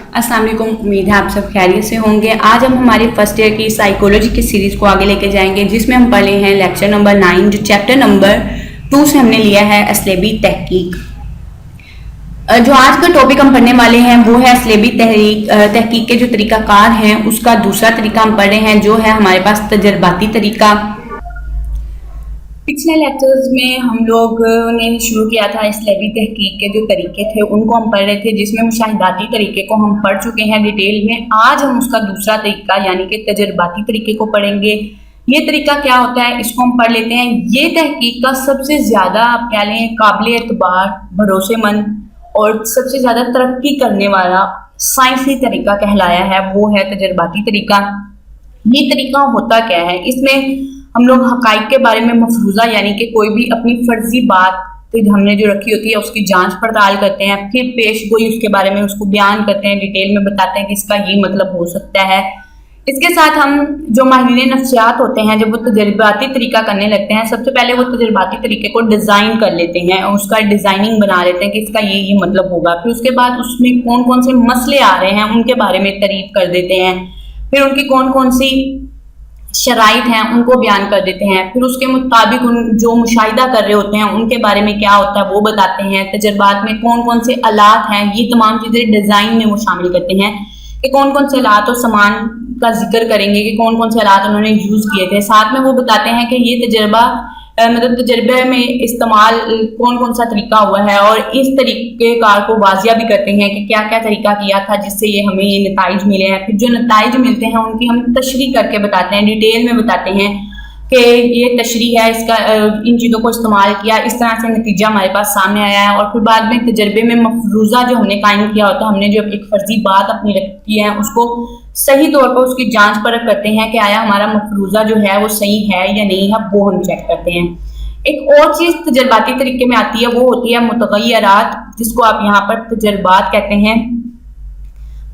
अस्सलाम वालेकुम। उम्मीद है आप सब खैरियत से होंगे। आज हम हमारी फर्स्ट ईयर की साइकोलॉजी की सीरीज़ को आगे लेके जाएंगे, जिसमें हम पढ़े हैं लेक्चर नंबर 9, जो चैप्टर नंबर 2 से हमने लिया है असलेबी तहकीक। जो आज का टॉपिक हम पढ़ने वाले हैं वो है असलेबी तहकीक के जो तरीकाकार हैं उसका दूसरा तरीका हम पढ़ रहे हैं, जो है हमारे पास तजर्बाती तरीका। पिछले लेक्चर्स में हम लोग ने शुरू किया था असलेबी तहकीक के जो तरीके थे उनको हम पढ़ रहे थे, जिसमें मुशाहिदाती तरीके को हम पढ़ चुके हैं डिटेल में। आज हम उसका दूसरा तरीका यानी कि तजर्बाती तरीके को पढ़ेंगे। ये तरीका क्या होता है इसको हम पढ़ लेते हैं। ये तहकीक का सबसे ज़्यादा आप कह लें काबिल एतबार, भरोसेमंद और सबसे ज़्यादा तरक्की करने वाला साइंसी तरीका कहलाया है, वो है तजर्बाती तरीका। ये तरीका होता क्या है, इसमें हम लोग हकाइक के बारे में मफरूज़ा यानी कि कोई भी अपनी फर्जी बात हमने जो रखी होती है उसकी जांच पड़ताल करते हैं, फिर पेश गोई उसके बारे में उसको बयान करते हैं, डिटेल में बताते हैं कि इसका ये मतलब हो सकता है। इसके साथ हम जो माहिरीन नफ्सियात होते हैं जब वो तजर्बाती तरीका करने लगते हैं, सबसे पहले वो तजर्बाती तरीके को डिज़ाइन कर लेते हैं और उसका डिज़ाइनिंग बना लेते हैं कि इसका ये मतलब होगा। फिर उसके बाद उसमें कौन कौन से मसले आ रहे हैं उनके बारे में तारीफ कर देते हैं, फिर उनकी कौन कौन सी शराइत हैं उनको बयान कर देते हैं, फिर उसके मुताबिक उन जो मुशाहिदा कर रहे होते हैं उनके बारे में क्या होता है वो बताते हैं। तजर्बात में कौन कौन से आलात हैं, ये तमाम चीज़ें डिज़ाइन में वो शामिल करते हैं कि कौन कौन से आलात और सामान का जिक्र करेंगे कि कौन कौन से आलात उन्होंने यूज़ किए थे। साथ में वो बताते हैं कि ये तजर्बा मतलब तजर्बे में इस्तेमाल कौन कौन सा तरीका हुआ है, और इस तरीके कार को वाजिया भी करते हैं कि क्या क्या तरीका किया था जिससे ये हमें ये नताइज मिले हैं। फिर जो नताइज मिलते हैं उनकी हम तशरीह करके बताते हैं, डिटेल में बताते हैं कि ये तशरीह है, इसका इन चीज़ों को इस्तेमाल किया, इस तरह से नतीजा हमारे पास सामने आया है। और फिर बाद में तजर्बे में मफरूज़ा जो हमने कायम किया होता है, हमने जो एक फर्जी बात अपनी रखी है उसको सही तौर पर उसकी जांच परख करते हैं कि आया हमारा मफरूज़ा जो है वो सही है या नहीं है, वो हम चेक करते हैं। एक और चीज़ तजर्बाती तरीके में आती है, वो होती है मुतग़य्यरात, जिसको आप यहाँ पर तजर्बात कहते हैं।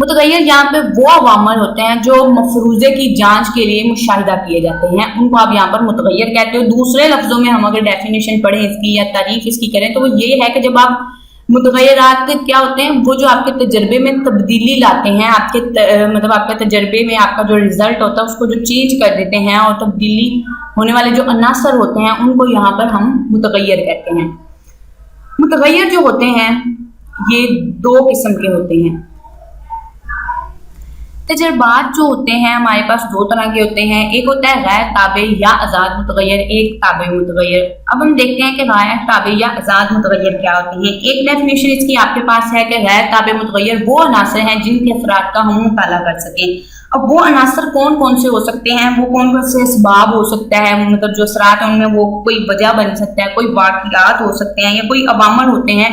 मुतग़य्यर यहाँ पे वो अवामल होते हैं जो मफरूज़े की जांच के लिए मुशाहिदा किए जाते हैं, उनको आप यहाँ पर मुतग़य्यर कहते हो। दूसरे लफ्जों में हम अगर डेफिनेशन पढ़ें इसकी या तारीफ इसकी करें तो वो ये है कि जब आप मुतग़य्यरात क्या होते हैं, वो जो आपके तजर्बे में तब्दीली लाते हैं, आपके मतलब आपके तजर्बे में आपका जो रिजल्ट होता है उसको जो चेंज कर देते हैं, और तब्दीली होने वाले जो अनासर होते हैं उनको यहाँ पर हम मुतग़य्यर कहते हैं। मुतग़य्यर जो होते हैं ये दो किस्म के होते हैं। तजर्बात जो होते हैं हमारे पास दो तरह के होते हैं, एक होता है गैर ताबे या आज़ाद मुतग़य्यर, एक ताबे मुतग़य्यर। अब हम देखते हैं कि गैर ताबे या आज़ाद मुतग़य्यर क्या होती है। एक डेफिनेशन इसकी आपके पास है कि गैर ताबे मुतग़य्यर वो अनासर हैं जिनके असरात का हम मुताला कर सकें। अब वो अनासर कौन कौन से हो सकते हैं, वो कौन कौन से असबाब हो सकता है, मतलब जो असरात हैं उनमें वो कोई वजह बन सकता है, कोई वाक़ियात हो सकते हैं या कोई अवामल होते हैं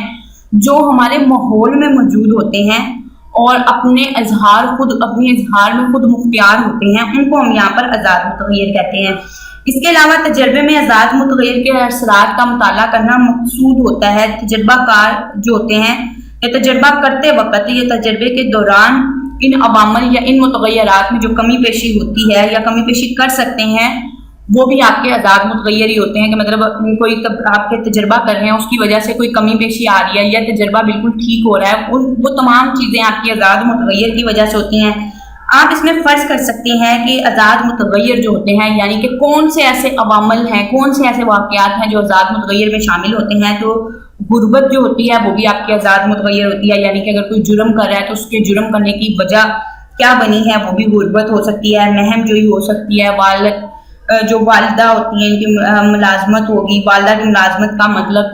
जो हमारे माहौल में मौजूद होते हैं और अपने अपने इजहार में खुद मुख्तियार होते हैं, उनको हम यहाँ पर आज़ाद मुतग़य्यर कहते हैं। इसके अलावा तजर्बे में आज़ाद मुतग़य्यर के असरात का मुताला करना मकसूद होता है। तजर्बाकार जो होते हैं या तजर्बा करते वक्त या तजर्बे के दौरान इन अवामल या इन मुतग़य्यरात में जो कमी पेशी होती है या कमी पेशी कर सकते हैं वो भी आपके आज़ाद मुतग़य्यर ही होते हैं। कि मतलब कोई आपके तजर्बा कर रहे हैं उसकी वजह से कोई कमी पेशी आ रही है या तजर्बा बिल्कुल ठीक हो रहा है, वो तमाम चीज़ें आपकी आज़ाद मुतग़य्यर की वजह से होती हैं। आप इसमें फ़र्ज कर सकते हैं कि आज़ाद मुतग़य्यर जो होते हैं यानी कि कौन से ऐसे अवामल हैं, कौन से ऐसे वाक़यात हैं जो आज़ाद मुतग़य्यर में शामिल होते हैं। तो गुर्बत जो होती है वो भी आपकी आज़ाद मुतग़य्यर होती है, यानी कि अगर कोई जुर्म कर रहा है तो उसके जुर्म करने की वजह क्या बनी है वो भी गुर्बत हो सकती है। महम जोई हो सकती है, जो वालिदा होती हैं इनकी मुलाजमत होगी, वालिदा की मुलाजमत का मतलब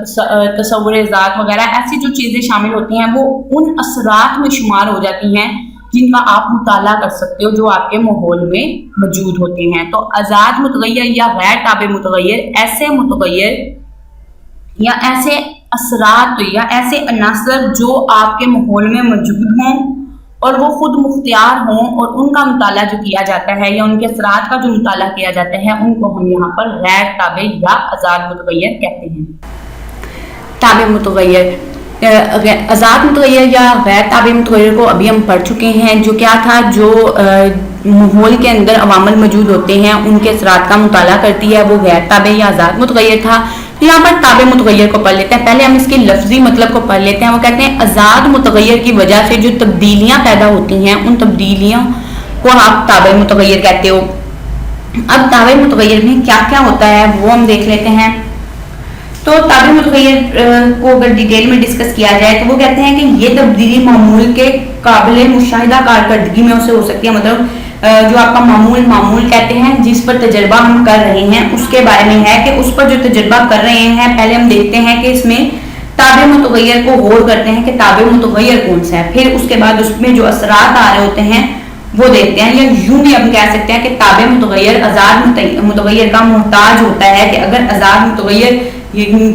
तसव्वुर ज़ात वगैरह ऐसी जो चीज़ें शामिल होती हैं वो उन असरात में शुमार हो जाती हैं जिनका आप मुताला कर सकते हो जो आपके माहौल में मौजूद होते हैं। तो आज़ाद मुतग़य्यर या गैर ताबे मुतग़य्यर ऐसे मुतग़य्यर या ऐसे असरात या ऐसे अनासर जो आपके माहौल में मौजूद हों और वो खुद मुख्तियार हों और उनका मुताला जो किया जाता है या उनके असरात का जो मुताला किया जाता है उनको हम यहाँ पर गैर ताबे या आज़ाद मुतग़य्यर कहते हैं। ताबे मुतग़य्यर, आज़ाद मुतग़य्यर या गैर ताबे मुतग़य्यर को अभी हम पढ़ चुके हैं। जो क्या था, जो माहौल के अंदर अवामल मौजूद होते हैं उनके असरात का मुताला करती है, वो गैर ताबे या आज़ाद मुतग़य्यर था। तो यहाँ पर ताबे मुतगय्यर को पढ़ लेते हैं। पहले हम इसके लफ्जी मतलब को पढ़ लेते हैं। वो कहते हैं आजाद मुतगय्यर की वजह से जो तब्दीलियां पैदा होती हैं उन तब्दीलियों को आप ताबे मुतगय्यर कहते हो। अब ताबे मुतगय्यर में क्या क्या होता है वो हम देख लेते हैं। तो ताबे मुतगय्यर को अगर डिटेल में डिस्कस किया जाए तो वो कहते हैं कि ये तब्दीली मामूल के काबिल मुशाहिदा कारकर्दगी में उसे हो सकती है। मतलब जो आपका मामूल कहते हैं जिस पर तजर्बा हम कर रहे हैं उसके बारे में है कि उस पर जो तजर्बा कर रहे हैं पहले हम देखते हैं कि इसमें ताबे मुतगय्यर को गौर करते हैं कि ताबे मुतगय्यर कौन सा है, फिर उसके बाद उसमें जो असरात आ रहे होते हैं वो देखते हैं। या यूं भी हम कह सकते हैं कि ताबे मुतगय्यर आजाद मुतगय्यर का मोहताज होता है कि अगर आजाद मुतगय्यर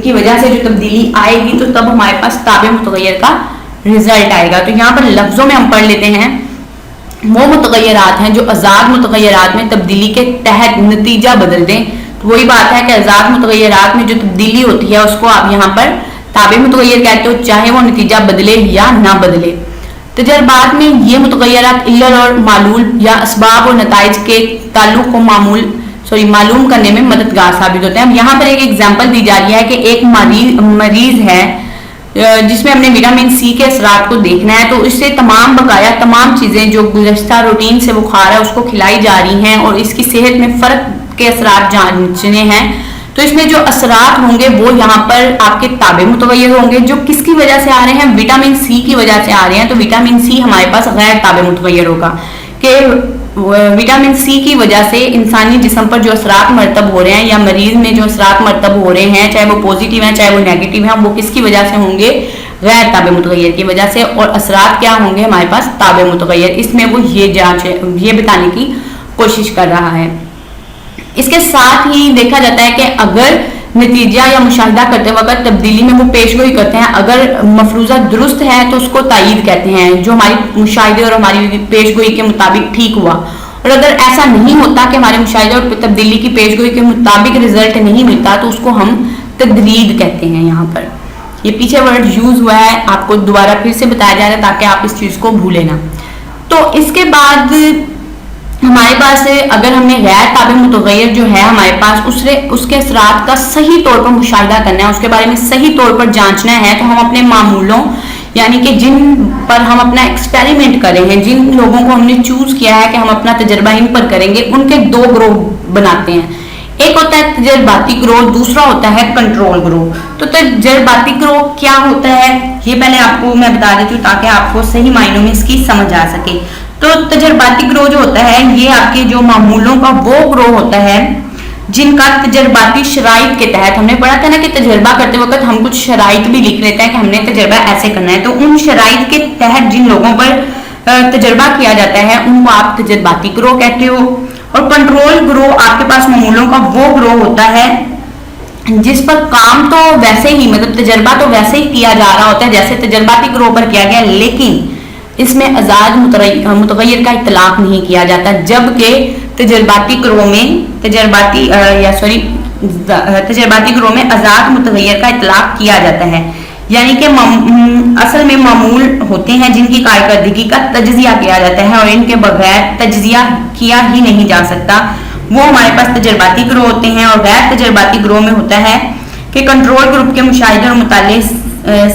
की वजह से जो तब्दीली आएगी तो तब हमारे पास ताबे मुतगय्यर का रिजल्ट आएगा। तो यहाँ पर लफ्जों में हम पढ़ लेते हैं वो मुतगय्यरात हैं जो आजाद मुतगय्यरात में तब्दीली के तहत नतीजा बदल दें। तो वही बात है कि आजाद मुतगय्यरात में जो तब्दीली होती है उसको आप यहाँ पर ताबे मुतगय्यर कहते हो, चाहे वो नतीजा बदले या ना बदले। तजर्बात में ये मुतगय्यरात इल्लत और मालूल या असबाब और नताइज के ताल्लुक को मालूम करने में मददगार साबित होते हैं। अब यहाँ पर एक एग्जाम्पल दी जा रही है कि एक मरीज है जिसमें हमने विटामिन सी के असरात को देखना है, तो इससे तमाम चीजें जो गुज़श्ता रूटीन से वो खा रहा है उसको खिलाई जा रही हैं और इसकी सेहत में फर्क के असरात जांचने हैं। तो इसमें जो असरात होंगे वो यहाँ पर आपके ताबे मुतगय्यर होंगे जो किसकी वजह से आ रहे हैं, विटामिन सी की वजह से आ रहे हैं। तो विटामिन सी हमारे पास गैर ताबे मुतगय्यर होगा कि विटामिन सी की वजह से इंसानी जिस्म पर जो असरात मरतब हो रहे हैं या मरीज में जो असरात मरतब हो रहे हैं, चाहे वो पॉजिटिव हैं चाहे वो नेगेटिव हैं, वो किसकी वजह से होंगे, गैर ताबे मुतगय्यर की वजह से। और असरात क्या होंगे हमारे पास, ताबे मुतगय्यर। इसमें वो ये बताने की कोशिश कर रहा है। इसके साथ ही देखा जाता है कि अगर नतीजा या मुशाहिदा करते वक्त तब्दीली में वो पेशगोई करते हैं, अगर मफरूजा दुरुस्त है तो उसको तायीद कहते हैं, जो हमारी मुशाहिदे और हमारी पेशगोई के मुताबिक ठीक हुआ। और अगर ऐसा नहीं होता कि हमारे मुशाहिदे और तब्दीली की पेशगोई के मुताबिक रिजल्ट नहीं मिलता तो उसको हम तदरीद कहते हैं। यहाँ पर ये पीछे वर्ड यूज हुआ है, आपको दोबारा फिर से बताया जा रहा है ताकि आप इस चीज को भूलें ना। तो इसके बाद हमारे पास अगर हमने गैर ताबे मुतगय्यर जो है हमारे पास उसके असरात का सही तौर पर मुशाहिदा करना है, उसके बारे में सही तौर पर जांचना है, तो हम अपने मामूलों यानी कि जिन पर हम अपना एक्सपेरिमेंट कर रहे हैं, जिन लोगों को हमने चूज किया है कि हम अपना तजर्बा इन पर करेंगे, उनके दो ग्रोह बनाते हैं। एक होता है तजर्बाती ग्रोह, दूसरा होता है कंट्रोल ग्रोह। तो तजर्बाती ग्रोह क्या होता है ये पहले आपको मैं बता देती हूँ ताकि आपको सही मायनों में इसकी समझ आ सके। तो तजर्बाती ग्रोह जो होता है ये आपके जो मामूलों का वो ग्रोह होता है जिनका तजर्बाती शराइत के तहत, हमने पढ़ा था ना कि तजर्बा करते वक्त हम कुछ शराइत भी लिख लेते हैं कि हमने तजर्बा ऐसे करना है, तो उन शराइत के तहत जिन लोगों पर तजर्बा किया जाता है उनको आप तजर्बाती ग्रोह कहते हो। और कंट्रोल ग्रोह आपके पास मामूलों का वो ग्रोह होता है जिस पर काम तो वैसे ही मतलब तजर्बा तो वैसे ही किया जा रहा होता है जैसे तजर्बाती ग्रोह पर किया गया, लेकिन इसमें आजाद मुतगय्यर का इतलाक नहीं किया जाता, जबकि तजर्बाती ग्रोह में तजर्बाती ग्रोह में आजाद मुतगय्यर का इतलाक किया जाता है। यानी कि असल में मामूल होते हैं जिनकी कारकर्दगी का तज्जिया किया जाता है और इनके बगैर तज्जिया किया ही नहीं जा सकता, वो हमारे पास तजर्बाती ग्रोह होते हैं। और गैर तजर्बाती ग्रोह में होता है कि कंट्रोल ग्रुप के मुशाहिदे और मुताले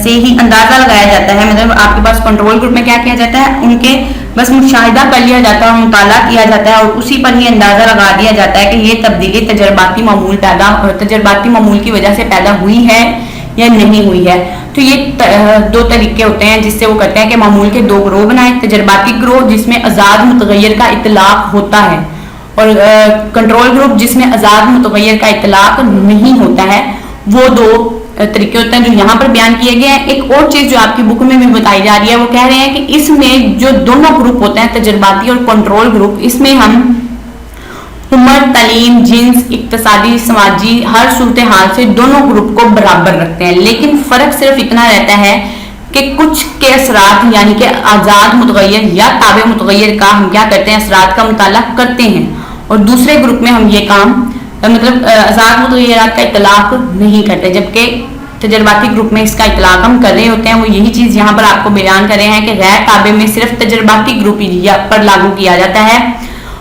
से ही अंदाजा लगाया जाता है। मतलब आपके पास कंट्रोल ग्रुप में क्या किया जाता है, उनके बस मुशाहिदा कर लिया जाता है और मुताला किया जाता है और उसी पर ही अंदाजा लगा दिया जाता है कि ये तब्दीली तजर्बाती मामूल की वजह से पैदा हुई है या नहीं हुई है। तो ये दो तरीके होते हैं जिससे वो कहते हैं कि मामूल के दो ग्रोह बनाए, तजर्बाती ग्रोह जिसमें आजाद मुतगय्यर का इतलाक होता है और कंट्रोल ग्रुप जिसमें आजाद मुतगय्यर का इतलाक नहीं होता है। वो दो तरीके होते हैं जो यहाँ पर बयान किए गए हैं। एक और चीज जो आपकी बुक में भी बताई जा रही है, वो कह रहे हैं कि इसमें जो दोनों ग्रुप होते हैं तजर्बाती और कंट्रोल ग्रुप, इसमें हम उम्र, तालीम, जिन्स, इक्तसादी, समाजी हर सूरत हाल से दोनों ग्रुप को बराबर रखते हैं, लेकिन फर्क सिर्फ इतना रहता है कि कुछ के असरात यानी कि आजाद मुतगय्यर या ताबे मुतगय्यर का हम क्या करते हैं, असरात का मुताला करते हैं और दूसरे ग्रुप में हम ये काम मतलब आजाद मुतगय्यरात का इतलाक नहीं करते, जबकि तजर्बाती ग्रुप में इसका इतलाक हम कर रहे होते हैं। वो यही चीज यहाँ पर आपको बयान कर रहे हैं कि गैर ताबे में सिर्फ तजर्बाती ग्रुप पर लागू किया जाता है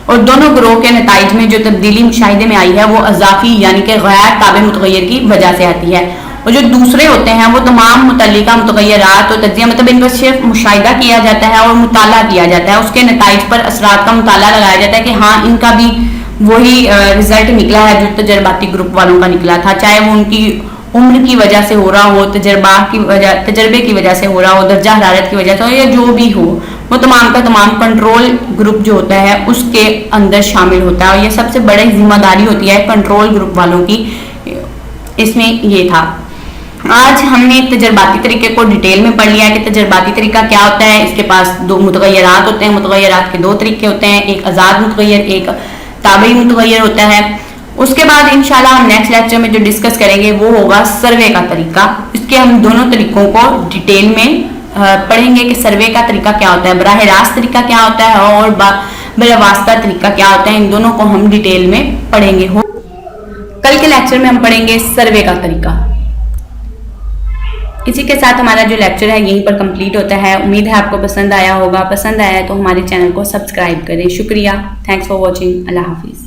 اور دونوں گروہ کے نتائج میں جو تبدیلی مشاہدے میں آئی ہے وہ اضافی یعنی کہ غیر تابع متغیر کی وجہ سے آتی ہے، اور جو دوسرے ہوتے ہیں وہ تمام متعلقہ متغیرات اور تجزیہ، مطلب ان پر صرف مشاہدہ کیا جاتا ہے اور مطالعہ کیا جاتا ہے، اس کے نتائج پر اثرات کا مطالعہ لگایا جاتا ہے کہ ہاں ان کا بھی وہی رزلٹ نکلا ہے جو تجرباتی گروپ والوں کا نکلا تھا، چاہے وہ ان کی عمر کی وجہ سے ہو رہا ہو، تجربے کی وجہ سے ہو رہا ہو، درجہ حرارت کی وجہ سے ہو، یا جو بھی ہو، وہ تمام کا تمام کنٹرول گروپ جو ہوتا ہے اس کے اندر شامل ہوتا ہے، اور یہ سب سے بڑی ذمہ داری ہوتی ہے کنٹرول گروپ والوں کی۔ اس میں یہ تھا۔ آج ہم نے تجرباتی طریقے کو ڈیٹیل میں پڑھ لیا کہ تجرباتی طریقہ کیا ہوتا ہے۔ اس کے پاس دو متغیرات ہوتے ہیں، متغیرات کے دو طریقے ہوتے ہیں، ایک آزاد متغیر، ایک تابعی متغیر ہوتا ہے۔ اس کے بعد انشاءاللہ ہم نیکسٹ لیکچر میں جو ڈسکس کریں گے وہ ہوگا سروے کا طریقہ۔ اس کے ہم دونوں طریقوں کو ڈیٹیل میں پڑھیں گے کہ سروے کا طریقہ کیا ہوتا ہے، براہ راست طریقہ کیا ہوتا ہے، اور بلا واسطہ طریقہ کیا ہوتا ہے۔ ان دونوں کو ہم ڈیٹیل میں پڑھیں گے۔ کل کے لیکچر میں ہم پڑھیں گے سروے کا طریقہ۔ اسی کے ساتھ ہمارا جو لیکچر ہے یہیں پر کمپلیٹ ہوتا ہے۔ امید ہے آپ کو پسند آیا ہوگا۔ پسند آیا تو ہمارے چینل کو سبسکرائب کریں۔ شکریہ، تھینکس فار واچنگ۔ اللہ حافظ۔